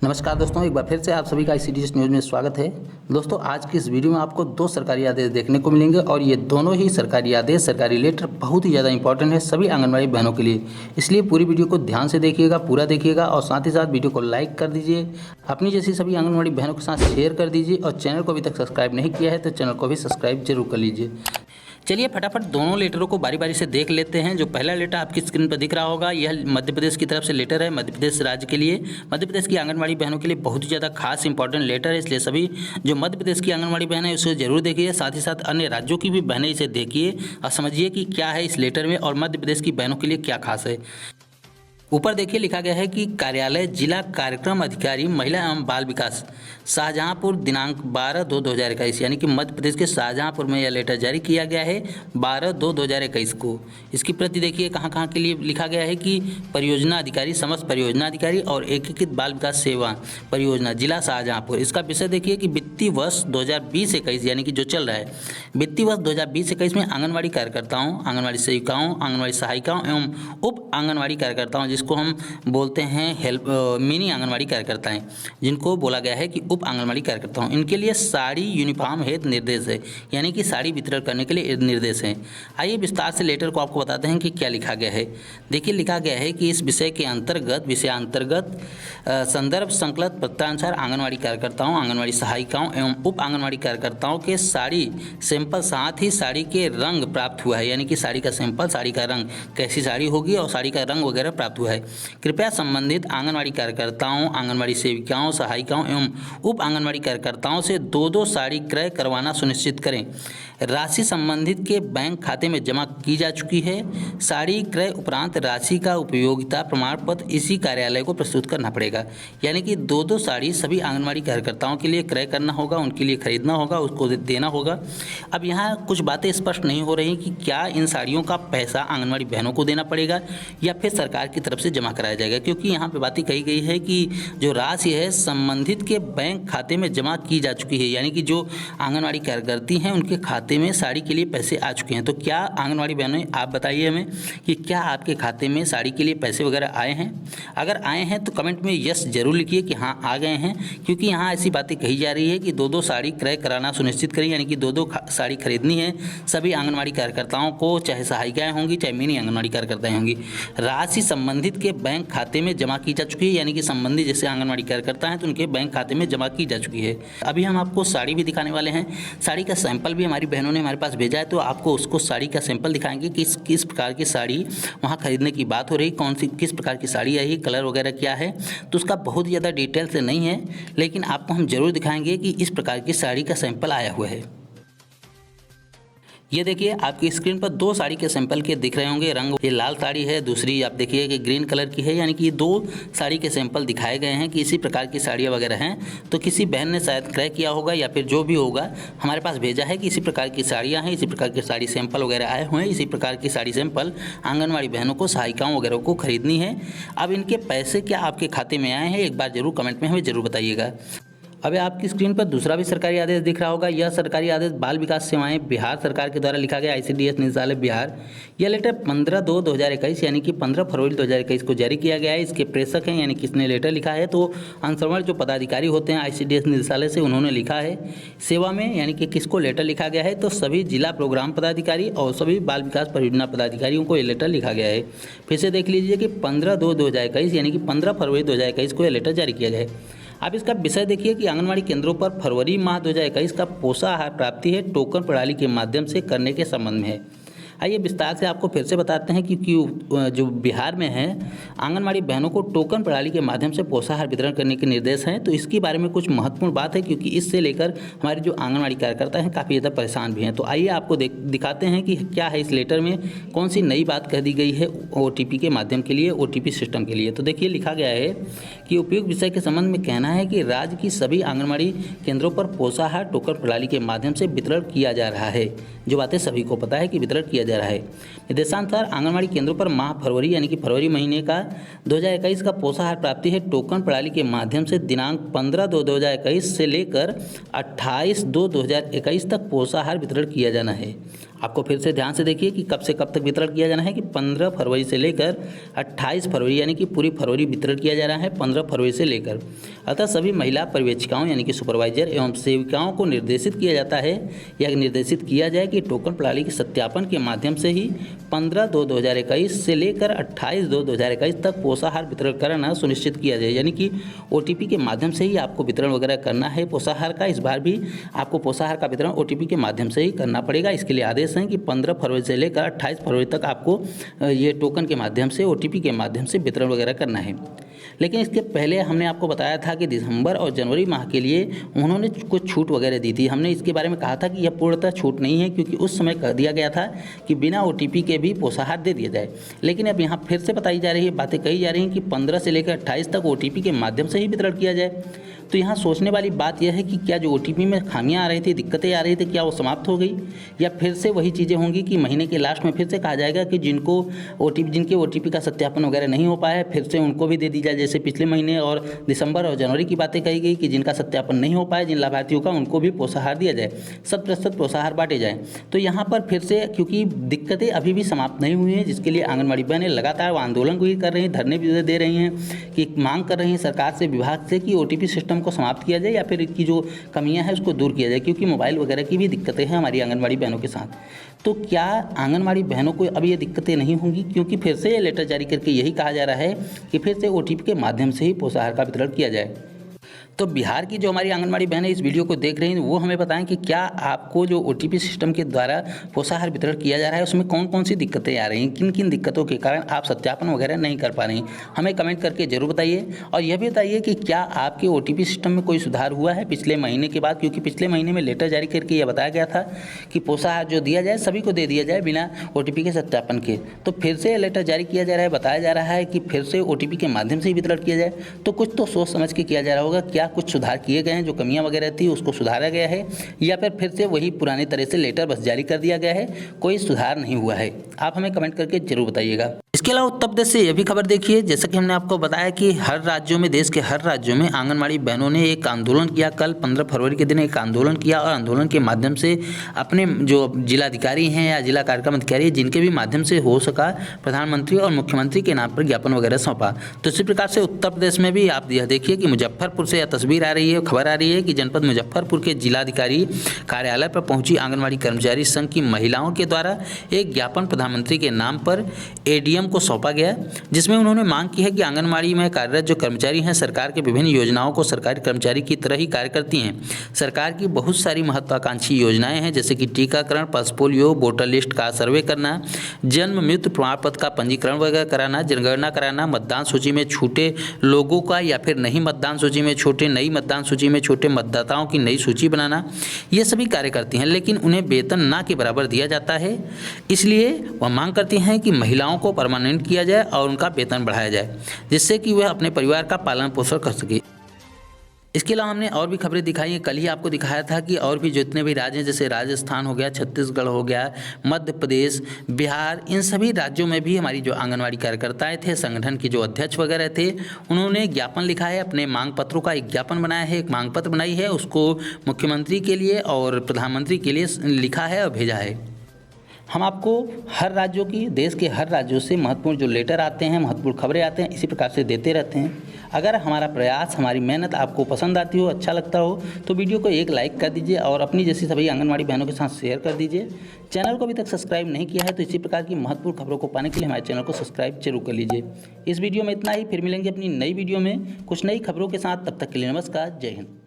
नमस्कार दोस्तों, एक बार फिर से आप सभी का ICDS न्यूज़ में स्वागत है। दोस्तों, आज की इस वीडियो में आपको दो सरकारी आदेश देखने को मिलेंगे और ये दोनों ही सरकारी आदेश, सरकारी लेटर बहुत ही ज़्यादा इंपॉर्टेंट है सभी आंगनबाड़ी बहनों के लिए। इसलिए पूरी वीडियो को ध्यान से देखिएगा, पूरा देखिएगा और साथ ही साथ वीडियो को लाइक कर दीजिए, अपनी जैसी सभी आंगनबाड़ी बहनों के साथ शेयर कर दीजिए और चैनल को अभी तक सब्सक्राइब नहीं किया है तो चैनल को भी सब्सक्राइब जरूर कर लीजिए। चलिए फटाफट दोनों लेटरों को बारी बारी से देख लेते हैं। जो पहला लेटर आपकी स्क्रीन पर दिख रहा होगा, यह मध्य प्रदेश की तरफ से लेटर है। मध्य प्रदेश राज्य के लिए, मध्य प्रदेश की आंगनबाड़ी बहनों के लिए बहुत ही ज़्यादा खास इंपॉर्टेंट लेटर है। इसलिए सभी जो मध्य प्रदेश की आंगनबाड़ी बहन है उसे जरूर देखिए, साथ ही साथ अन्य राज्यों की भी बहनें इसे देखिए और समझिए कि क्या है इस लेटर में और मध्य प्रदेश की बहनों के लिए क्या खास है। ऊपर देखिए लिखा गया है कि कार्यालय जिला कार्यक्रम अधिकारी महिला एवं बाल विकास शाहजहांपुर दिनांक 12/2/2021, यानी कि मध्य प्रदेश के शाहजहांपुर में यह लेटर जारी किया गया है 12/2/2021 को। इसकी प्रति देखिए कहाँ कहाँ के लिए लिखा गया है कि परियोजना अधिकारी, समस्त परियोजना अधिकारी और एकीकृत बाल विकास सेवा परियोजना जिला शाहजहांपुर। इसका विषय देखिए कि वित्तीय वर्ष 2020-21 यानी कि जो चल रहा है वित्तीय वर्ष 2020-21 में आंगनबाड़ी कार्यकर्ताओं, आंगनबाड़ी सेविकाओं, आंगनबाड़ी सहायिकाओं एवं उप आंगनबाड़ी कार्यकर्ताओं, जिसको हम बोलते हैं मिनी आंगनबाड़ी कार्यकर्ताएं, जिनको बोला गया है कि उप आंगनबाड़ी कार्यकर्ताओं, इनके लिए साड़ी यूनिफॉर्म हेतु निर्देश है, यानी कि साड़ी वितरण करने के लिए निर्देश हैं। आइए विस्तार से लेटर को आपको बताते हैं कि क्या लिखा गया है। देखिए लिखा गया है कि इस विषय के अंतर्गत संदर्भ संकलित पत्रानुसार आंगनबाड़ी कार्यकर्ताओं, आंगनबाड़ी सहायिकाओं एवं उप आंगनबाड़ी कार्यकर्ताओं के साड़ी सैंपल, साथ ही साड़ी के रंग प्राप्त हुआ है, यानी कि साड़ी का सैंपल, साड़ी का रंग, कैसी साड़ी होगी और साड़ी का रंग वगैरह प्राप्त हुआ है। कृपया संबंधित आंगनबाड़ी कार्यकर्ताओं, आंगनबाड़ी सेविकाओं, सहायिकाओं एवं उप आंगनबाड़ी कार्यकर्ताओं से दो साड़ी क्रय करवाना सुनिश्चित करें। राशि संबंधित के बैंक खाते में जमा की जा चुकी है। साड़ी क्रय उपरांत राशि का उपयोगिता प्रमाण पत्र इसी कार्यालय को प्रस्तुत करना पड़ेगा, यानी कि दो साड़ी सभी आंगनबाड़ी कार्यकर्ताओं के लिए क्रय करना होगा, उनके लिए खरीदना होगा, उसको देना होगा। अब यहाँ कुछ बातें स्पष्ट नहीं हो रही कि क्या इन साड़ियों का पैसा आंगनबाड़ी बहनों को देना पड़ेगा या फिर सरकार की तरफ से जमा कराया जाएगा, क्योंकि यहाँ पे बातें कही गई है कि जो राशि है संबंधित के बैंक खाते में जमा की जा चुकी है, यानी कि जो आंगनबाड़ी कार्यकर्ती हैं उनके खाते में साड़ी के लिए पैसे आ चुके हैं। तो क्या आंगनबाड़ी बहनों, आप बताइए हमें कि क्या आपके खाते में साड़ी के लिए पैसे वगैरह आए हैं। अगर आए हैं तो कमेंट में यस जरूर लिखिए कि हाँ आ गए हैं, क्योंकि यहाँ ऐसी बातें कही जा रही है कि दो साड़ी क्रय कराना सुनिश्चित करें, यानी कि दो साड़ी खरीदनी है सभी आंगनबाड़ी कार्यकर्ताओं को, चाहे सहायिकाएँ होंगी चाहे मिनी आंगनबाड़ी कार्यकर्ताएँ होंगी। राशि संबंधित के बैंक खाते में जमा की जा चुकी है, यानी कि संबंधित जैसे आंगनबाड़ी कार्यकर्ता हैं तो उनके बैंक खाते में जमा की जा चुकी है। अभी हम आपको साड़ी भी दिखाने वाले हैं। साड़ी का सैंपल भी हमारी बहनों ने हमारे पास भेजा है, तो आपको उसको साड़ी का सैंपल दिखाएंगे कि किस प्रकार की साड़ी वहाँ खरीदने की बात हो रही, कौन सी किस प्रकार की साड़ी आई, कलर वगैरह क्या है। तो उसका बहुत ही ज़्यादा डिटेल से नहीं है, लेकिन आपको हम जरूर दिखाएंगे कि इस प्रकार की साड़ी का सैंपल आया हुआ है। ये देखिए आपकी स्क्रीन पर दो साड़ी के सैंपल के दिख रहे होंगे रंग। ये लाल साड़ी है, दूसरी आप देखिए कि ग्रीन कलर की है, यानी कि ये दो साड़ी के सैंपल दिखाए गए हैं कि इसी प्रकार की साड़ियाँ वगैरह हैं। तो किसी बहन ने शायद क्रय किया होगा या फिर जो भी होगा हमारे पास भेजा है कि इसी प्रकार की साड़ियाँ हैं, इसी प्रकार की साड़ी सैंपल वगैरह आए हुए हैं, इसी प्रकार की साड़ी सैंपल आंगनबाड़ी बहनों को, सहायिकाओं वगैरह को खरीदनी है। अब इनके पैसे क्या आपके खाते में आए हैं, एक बार जरूर कमेंट में हमें जरूर बताइएगा। अब आपकी स्क्रीन पर दूसरा भी सरकारी आदेश दिख रहा होगा। यह सरकारी आदेश बाल विकास सेवाएं बिहार सरकार के द्वारा लिखा गया ICDS निदेशालय बिहार। यह लेटर 15/2/2021 यानी कि 15 फरवरी 2021 को जारी किया गया है। इसके प्रेषक हैं, यानी किसने लेटर लिखा है तो अनुश्रवण जो पदाधिकारी होते हैं ICDS निदेशालय से, उन्होंने लिखा है। सेवा में यानी कि किसको लेटर लिखा गया है तो सभी जिला प्रोग्राम पदाधिकारी और सभी बाल विकास परियोजना पदाधिकारियों को यह लेटर लिखा गया है। फिर से देख लीजिए कि 15/2/2021 यानी कि 15 फरवरी 2021 को यह लेटर जारी किया गया है। अब इसका विषय देखिए कि आंगनबाड़ी केंद्रों पर फरवरी माह 2021 का पोषाहार प्राप्ति है टोकन प्रणाली के माध्यम से करने के संबंध में है। आइए विस्तार से आपको फिर से बताते हैं कि जो बिहार में है आंगनबाड़ी बहनों को टोकन प्रणाली के माध्यम से पोषाहार वितरण करने के निर्देश हैं। तो इसके बारे में कुछ महत्वपूर्ण बात है, क्योंकि इससे लेकर हमारे जो आंगनबाड़ी कार्यकर्ता हैं काफ़ी ज़्यादा परेशान भी हैं। तो आइए आपको दिखाते हैं कि क्या है इस लेटर में, कौन सी नई बात कह दी गई है OTP के माध्यम के लिए, OTP सिस्टम के लिए। तो देखिए लिखा गया है कि उपयुक्त विषय के संबंध में कहना है कि राज्य की सभी आंगनबाड़ी केंद्रों पर पोषाहार टोकन प्रणाली के माध्यम से वितरण किया जा रहा है। जो बातें सभी को पता है कि वितरण किया जा रहा है। निर्देशानुसार आंगनबाड़ी केंद्रों पर माह फरवरी यानी कि फरवरी महीने का 2021 का पोषाहार प्राप्ति है टोकन प्रणाली के माध्यम से दिनांक 15/2/2021 से लेकर 28/2/2021 तक पोषाहार वितरण किया जाना है। आपको फिर से ध्यान से देखिए कि कब से कब तक वितरण किया जाना है कि 15 फरवरी से लेकर 28 फरवरी यानी कि पूरी फरवरी वितरण किया जा रहा है 15 फरवरी से लेकर। अतः सभी महिला पर्यवेक्षिकाओं यानी कि सुपरवाइजर एवं सेविकाओं को निर्देशित किया जाता है या निर्देशित किया जाए कि टोकन प्रणाली के सत्यापन के माध्यम से ही 15/2/2021 से लेकर 28/2/2021 तक पोषाहार वितरण करना सुनिश्चित किया जाए। यानी कि OTP के माध्यम से ही आपको वितरण वगैरह करना है पोषाहार का। इस बार भी आपको पोषाहार का वितरण OTP के माध्यम से ही करना पड़ेगा। इसके लिए आदेश हैं कि 15 फरवरी से लेकर 28 फरवरी तक आपको ये टोकन के माध्यम से OTP के माध्यम से वितरण वगैरह करना है। लेकिन इसके पहले हमने आपको बताया था कि दिसंबर और जनवरी माह के लिए उन्होंने कुछ छूट वगैरह दी थी। हमने इसके बारे में कहा था कि यह पूर्णतः छूट नहीं है, क्योंकि उस समय कह दिया गया था कि बिना OTP के भी पोषाहार दे दिया जाए। लेकिन अब यहाँ फिर से बताई जा रही है, बातें कही जा रही हैं कि 15 से लेकर 28 तक OTP के माध्यम से ही वितरण किया जाए। तो यहाँ सोचने वाली बात यह है कि क्या जो OTP में खामियां आ रही थी, दिक्कतें आ रही थी, क्या वो समाप्त हो गई, या फिर से वही चीज़ें होंगी कि महीने के लास्ट में फिर से कहा जाएगा कि जिनके OTP का सत्यापन वगैरह नहीं हो पाया है फिर से उनको भी दे दी जाए। जैसे पिछले महीने और दिसंबर और जनवरी की बातें कही गई कि जिनका सत्यापन नहीं हो पाया, जिन लाभार्थियों का, उनको भी पोषाहार दिया जाए, 100% पोषाहार बांटे जाए। तो यहाँ पर फिर से क्योंकि दिक्कतें अभी भी समाप्त नहीं हुई हैं, जिसके लिए आंगनबाड़ी बहनें लगातार आंदोलन भी कर रही हैं, धरने भी दे रही हैं कि मांग कर रही हैं सरकार से, विभाग से कि OTP सिस्टम को समाप्त किया जाए या फिर इनकी जो कमियां हैं उसको दूर किया जाए, क्योंकि मोबाइल वगैरह की भी दिक्कतें हैं हमारी आंगनबाड़ी बहनों के साथ। तो क्या आंगनबाड़ी बहनों को अब ये दिक्कतें नहीं होंगी, क्योंकि फिर से ये लेटर जारी करके यही कहा जा रहा है कि फिर से OTP के माध्यम से ही पोषाहार का वितरण किया जाए। तो बिहार की जो हमारी आंगनबाड़ी बहनें इस वीडियो को देख रही हैं वो हमें बताएं कि क्या आपको जो OTP सिस्टम के द्वारा पोषाहार वितरण किया जा रहा है उसमें कौन कौन सी दिक्कतें आ रही हैं, किन किन दिक्कतों के कारण आप सत्यापन वगैरह नहीं कर पा रही हैं, हमें कमेंट करके जरूर बताइए। और यह भी बताइए कि क्या आपके OTP सिस्टम में कोई सुधार हुआ है पिछले महीने के बाद, क्योंकि पिछले महीने में लेटर जारी करके यह बताया गया था कि पोषाहार जो दिया जाए सभी को दे दिया जाए बिना OTP के सत्यापन के। तो फिर से लेटर जारी किया जा रहा है, बताया जा रहा है कि फिर से OTP के माध्यम से ही वितरण किया जाए। तो कुछ तो सोच समझ के किया जा रहा होगा, क्या कुछ सुधार किए हैं, जो कमियां वगैरह थी उसको सुधारा गया है, या फिर से वही पुरानी तरह से लेटर बस जारी कर दिया गया है, कोई सुधार नहीं हुआ है। आप हमें कमेंट करके जरूर बताइएगा। इसके अलावा उत्तर प्रदेश से यह भी खबर देखिए, जैसा कि हमने आपको बताया कि हर राज्यों में, देश के हर राज्यों में आंगनबाड़ी बहनों ने एक आंदोलन किया। कल 15 फरवरी के दिन एक आंदोलन किया और आंदोलन के माध्यम से अपने जो जिलाधिकारी हैं या जिला कार्यक्रम अधिकारी जिनके भी माध्यम से हो सका प्रधानमंत्री और मुख्यमंत्री के नाम पर ज्ञापन वगैरह सौंपा। तो इसी प्रकार से उत्तर प्रदेश में भी आप यह देखिए कि मुजफ्फरपुर से यह तस्वीर आ रही है, खबर आ रही है कि जनपद मुजफ्फरपुर के जिलाधिकारी कार्यालय पर पहुंची आंगनबाड़ी कर्मचारी संघ की महिलाओं के द्वारा एक ज्ञापन प्रधानमंत्री के नाम पर ADM को सौंपा गया, जिसमें उन्होंने मांग की है कि आंगनबाड़ी में कार्यरत जो कर्मचारी हैं सरकार के विभिन्न योजनाओं को सरकारी कर्मचारी की तरह ही कार्य करती हैं। सरकार की बहुत सारी महत्वाकांक्षी योजनाएं हैं, जैसे कि टीकाकरण, पल्स पोलियो, वोटर लिस्ट का सर्वे करना, जन्म मृत्यु प्रमाण पत्र का पंजीकरण वगैरह कराना, जनगणना कराना, मतदान सूची में छूटे लोगों का या फिर नहीं मतदान सूची में छूटे, नई मतदान सूची में छोटे मतदाताओं की नई सूची बनाना, ये सभी कार्य करती हैं। लेकिन उन्हें वेतन ना के बराबर दिया जाता है, इसलिए वह मांग करती हैं कि महिलाओं को परमानेंट किया जाए और उनका वेतन बढ़ाया जाए, जिससे कि वह अपने परिवार का पालन पोषण कर सके। इसके अलावा हमने और भी खबरें दिखाई हैं। कल ही आपको दिखाया था कि और भी जितने भी राज्य हैं, जैसे राजस्थान हो गया, छत्तीसगढ़ हो गया, मध्य प्रदेश, बिहार, इन सभी राज्यों में भी हमारी जो आंगनबाड़ी कार्यकर्ताएं थे, संगठन के जो अध्यक्ष वगैरह थे, उन्होंने ज्ञापन लिखा है, अपने मांग पत्रों का एक ज्ञापन बनाया है, एक मांग पत्र बनाई है, उसको मुख्यमंत्री के लिए और प्रधानमंत्री के लिए लिखा है और भेजा है। हम आपको हर राज्यों की, देश के हर राज्यों से महत्वपूर्ण जो लेटर आते हैं, महत्वपूर्ण खबरें आते हैं, इसी प्रकार से देते रहते हैं। अगर हमारा प्रयास, हमारी मेहनत आपको पसंद आती हो, अच्छा लगता हो, तो वीडियो को एक लाइक कर दीजिए और अपनी जैसी सभी आंगनबाड़ी बहनों के साथ शेयर कर दीजिए। चैनल को अभी तक सब्सक्राइब नहीं किया है तो इसी प्रकार की महत्वपूर्ण खबरों को पाने के लिए हमारे चैनल को सब्सक्राइब जरूर कर लीजिए। इस वीडियो में इतना ही, फिर मिलेंगे अपनी नई वीडियो में कुछ नई खबरों के साथ। तब तक के लिए नमस्कार, जय हिंद।